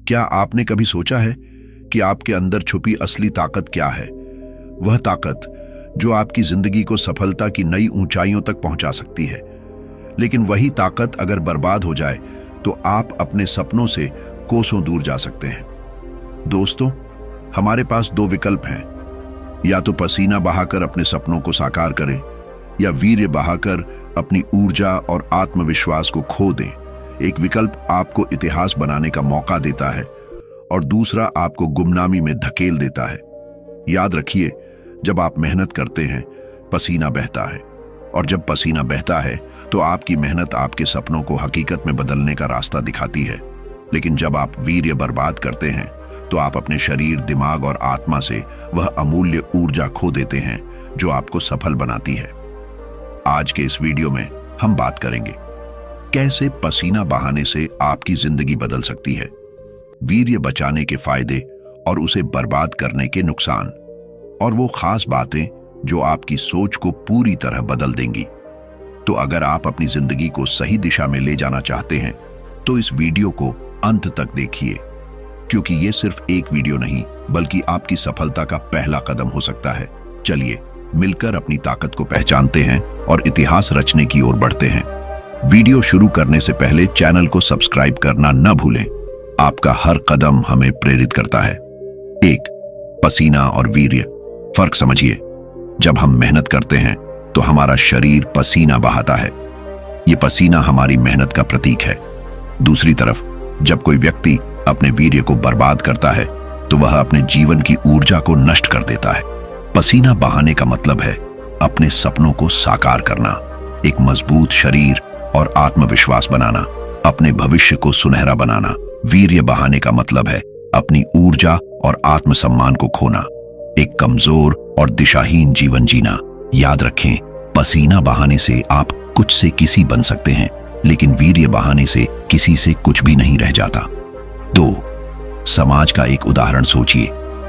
क्या आपने कभी सोचा है कि आपके अंदर छुपी असली ताकत क्या है? वह ताकत जो आपकी जिंदगी को सफलता की नई ऊंचाइयों तक पहुंचा सकती है। लेकिन वही ताकत अगर बर्बाद हो जाए तो आप अपने सपनों से कोसों दूर जा सकते हैं। दोस्तों, हमारे पास दो विकल्प हैं। या तो पसीना बहाकर अपने सपनों को साकार करें, या वीर्य बहाकर अपनी ऊर्जा और आत्मविश्वास को खो दें। एक विकल्प आपको इतिहास बनाने का मौका देता है और दूसरा आपको गुमनामी में धकेल देता है। याद रखिए, जब आप मेहनत करते हैं, पसीना बहता है, और जब पसीना बहता है तो आपकी मेहनत आपके सपनों को हकीकत में बदलने का रास्ता दिखाती है। लेकिन जब आप वीर्य बर्बाद करते हैं तो आप अपने शरीर, दिमाग और आत्मा से वह अमूल्य ऊर्जा खो देते हैं जो आपको सफल बनाती है। आज के इस वीडियो में हम बात करेंगे कैसे पसीना बहाने से आपकी जिंदगी बदल सकती है, वीर्य बचाने के फायदे और उसे बर्बाद करने के नुकसान, और वो खास बातें जो आपकी सोच को पूरी तरह बदल देंगी। तो अगर आप अपनी जिंदगी को सही दिशा में ले जाना चाहते हैं तो इस वीडियो को अंत तक देखिए, क्योंकि ये सिर्फ एक वीडियो नहीं बल्कि आपकी सफलता का पहला कदम हो सकता है। चलिए मिलकर अपनी ताकत को पहचानते हैं और इतिहास रचने की ओर बढ़ते हैं। वीडियो शुरू करने से पहले चैनल को सब्सक्राइब करना न भूलें। आपका हर कदम हमें प्रेरित करता है। 1. पसीना और वीर्य। फर्क समझिए। जब हम मेहनत करते हैं तो हमारा शरीर पसीना बहाता है। ये पसीना हमारी मेहनत का प्रतीक है। दूसरी तरफ जब कोई व्यक्ति अपने वीर्य को बर्बाद करता है तो वह अपने जीवन की ऊर्जा को नष्ट कर देता है। पसीना बहाने का मतलब है अपने सपनों को साकार करना, एक मजबूत शरीर और आत्मविश्वास बनाना, अपने भविष्य को सुनहरा बनाना। वीर्य बहाने का मतलब है अपनी ऊर्जा और आत्मसम्मान को खोना, एक कमजोर और दिशाहीन जीवन जीना। याद रखें, पसीना बहाने से आप कुछ से किसी बन सकते हैं, लेकिन वीर्य बहाने से किसी से कुछ भी नहीं रह जाता। 2. समाज का एक उदाहरण सोचिए।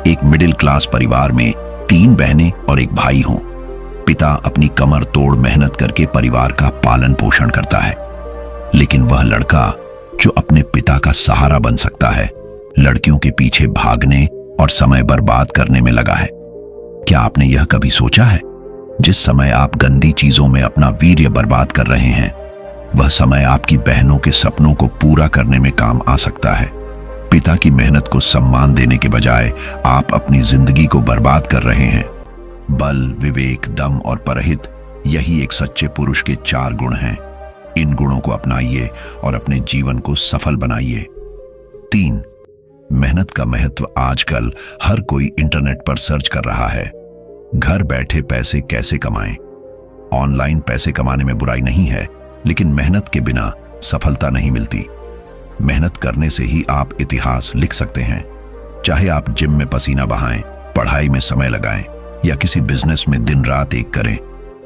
एक मिडिल क्लास परिवार में 3 बहनें और एक भाई हों। पिता अपनी कमर तोड़ मेहनत करके परिवार का पालन पोषण करता है, लेकिन वह लड़का जो अपने पिता का सहारा बन सकता है, लड़कियों के पीछे भागने और समय बर्बाद करने में लगा है। क्या आपने यह कभी सोचा है, जिस समय आप गंदी चीजों में अपना वीर्य बर्बाद कर रहे हैं, वह समय आपकी बहनों के सपनों को पूरा करने में काम आ सकता है। पिता की मेहनत को सम्मान देने के बजाय आप अपनी जिंदगी को बर्बाद कर रहे हैं। बल, विवेक, दम और परहित, यही एक सच्चे पुरुष के 4 गुण हैं। इन गुणों को अपनाइए और अपने जीवन को सफल बनाइए। 3. मेहनत का महत्व। आजकल हर कोई इंटरनेट पर सर्च कर रहा है, घर बैठे पैसे कैसे कमाएं। ऑनलाइन पैसे कमाने में बुराई नहीं है, लेकिन मेहनत के बिना सफलता नहीं मिलती। मेहनत करने से ही आप इतिहास लिख सकते हैं। चाहे आप जिम में पसीना बहाएं, पढ़ाई में समय लगाएं या किसी बिजनेस में दिन रात एक करें,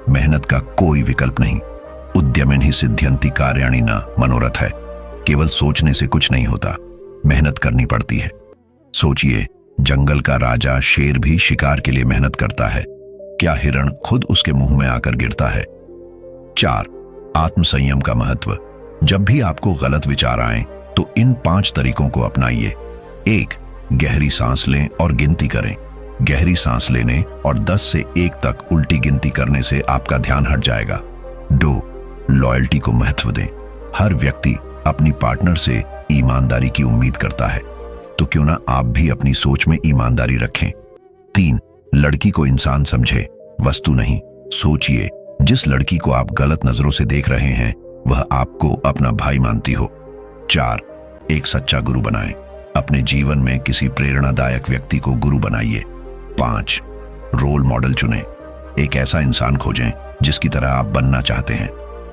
मेहनत का कोई विकल्प नहीं। उद्यमेन ही सिद्ध्यन्ति कार्याणि न मनोरथ है। केवल सोचने से कुछ नहीं होता, मेहनत करनी पड़ती है। सोचिए, जंगल का राजा शेर भी शिकार के लिए मेहनत करता है। क्या हिरण खुद उसके मुंह में आकर गिरता है? 4. आत्मसंयम का महत्व। जब भी आपको गलत विचार आए तो इन 5 तरीकों को अपनाइए। 1. गहरी सांस लें और गिनती करें। गहरी सांस लेने और 10 से 1 तक उल्टी गिनती करने से आपका ध्यान हट जाएगा। 2. लॉयल्टी को महत्व दें। हर व्यक्ति अपनी पार्टनर से ईमानदारी की उम्मीद करता है, तो क्यों ना आप भी अपनी सोच में ईमानदारी रखें। 3. लड़की को इंसान समझे, वस्तु नहीं। सोचिए, जिस लड़की को आप गलत नजरों से देख रहे हैं वह आपको अपना भाई मानती हो। 4. एक सच्चा गुरु बनाएं। अपने जीवन में किसी प्रेरणादायक व्यक्ति को गुरु बनाइए। 5. रोल मॉडल चुनें। एक ऐसा इंसान खोजें जिसकी तरह आप बनना चाहते हैं।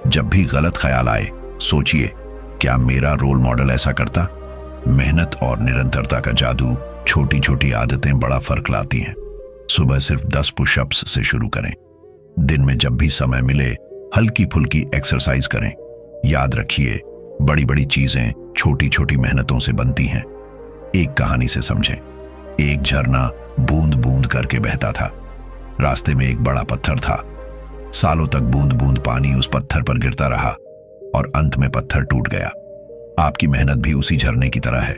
जब भी गलत ख्याल आए, सोचिए, क्या मेरा रोल मॉडल ऐसा करता? मेहनत और निरंतरता का जादू। छोटी छोटी आदतें बड़ा फर्क लाती हैं। सुबह सिर्फ 10 पुशअप्स से शुरू करें। दिन में जब भी समय मिले हल्की फुल्की एक्सरसाइज करें। याद रखिए, बड़ी बड़ी चीजें छोटी छोटी मेहनतों से बनती हैं। एक कहानी से समझें। एक झरना बूंद बूंद करके बहता था। रास्ते में एक बड़ा पत्थर था। सालों तक बूंद बूंद पानी उस पत्थर पर गिरता रहा और अंत में पत्थर टूट गया। आपकी मेहनत भी उसी झरने की तरह है।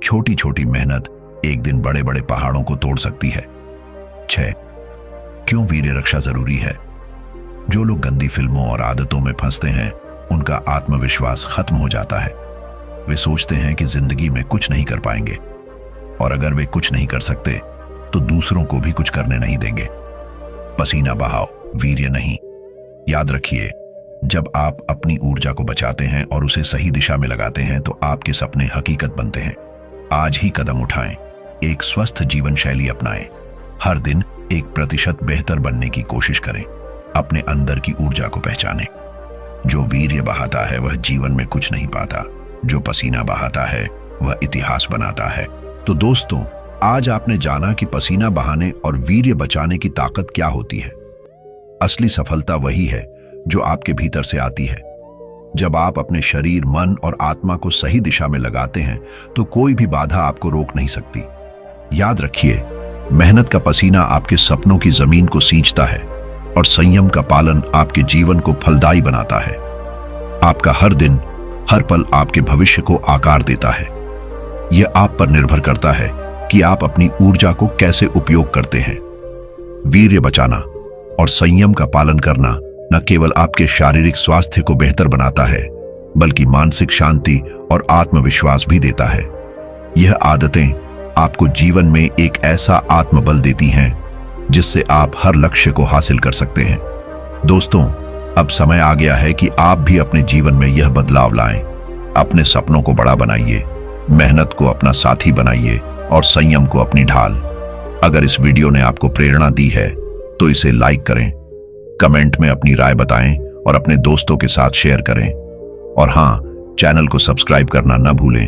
छोटी छोटी मेहनत एक दिन बड़े बड़े पहाड़ों को तोड़ सकती है। 6. क्यों वीर्य रक्षा जरूरी है? जो लोग गंदी फिल्मों और आदतों में फंसते हैं, उनका आत्मविश्वास खत्म हो जाता है। वे सोचते हैं कि जिंदगी में कुछ नहीं कर पाएंगे, और अगर वे कुछ नहीं कर सकते तो दूसरों को भी कुछ करने नहीं देंगे। पसीना बहाओ, वीर्य नहीं। याद रखिए, जब आप अपनी ऊर्जा को बचाते हैं और उसे सही दिशा में लगाते हैं तो आपके सपने हकीकत बनते हैं। आज ही कदम उठाएं, एक स्वस्थ जीवन शैली अपनाएं, हर दिन 1% बेहतर बनने की कोशिश करें, अपने अंदर की ऊर्जा को पहचानें। जो वीर्य बहाता है वह जीवन में कुछ नहीं पाता, जो पसीना बहाता है वह इतिहास बनाता है। तो दोस्तों, आज आपने जाना कि पसीना बहाने और वीर्य बचाने की ताकत क्या होती है। असली सफलता वही है जो आपके भीतर से आती है। जब आप अपने शरीर, मन और आत्मा को सही दिशा में लगाते हैं तो कोई भी बाधा आपको रोक नहीं सकती। याद रखिए, मेहनत का पसीना आपके सपनों की जमीन को सींचता है और संयम का पालन आपके जीवन को फलदायी बनाता है। आपका हर दिन, हर पल आपके भविष्य को आकार देता है। यह आप पर निर्भर करता है कि आप अपनी ऊर्जा को कैसे उपयोग करते हैं। वीर्य बचाना और संयम का पालन करना न केवल आपके शारीरिक स्वास्थ्य को बेहतर बनाता है, बल्कि मानसिक शांति और आत्मविश्वास भी देता है। यह आदतें आपको जीवन में एक ऐसा आत्मबल देती हैं जिससे आप हर लक्ष्य को हासिल कर सकते हैं। दोस्तों, अब समय आ गया है कि आप भी अपने जीवन में यह बदलाव लाएं। अपने सपनों को बड़ा बनाइए, मेहनत को अपना साथी बनाइए और संयम को अपनी ढाल। अगर इस वीडियो ने आपको प्रेरणा दी है तो इसे लाइक करें, कमेंट में अपनी राय बताएं और अपने दोस्तों के साथ शेयर करें। और हाँ, चैनल को सब्सक्राइब करना न भूलें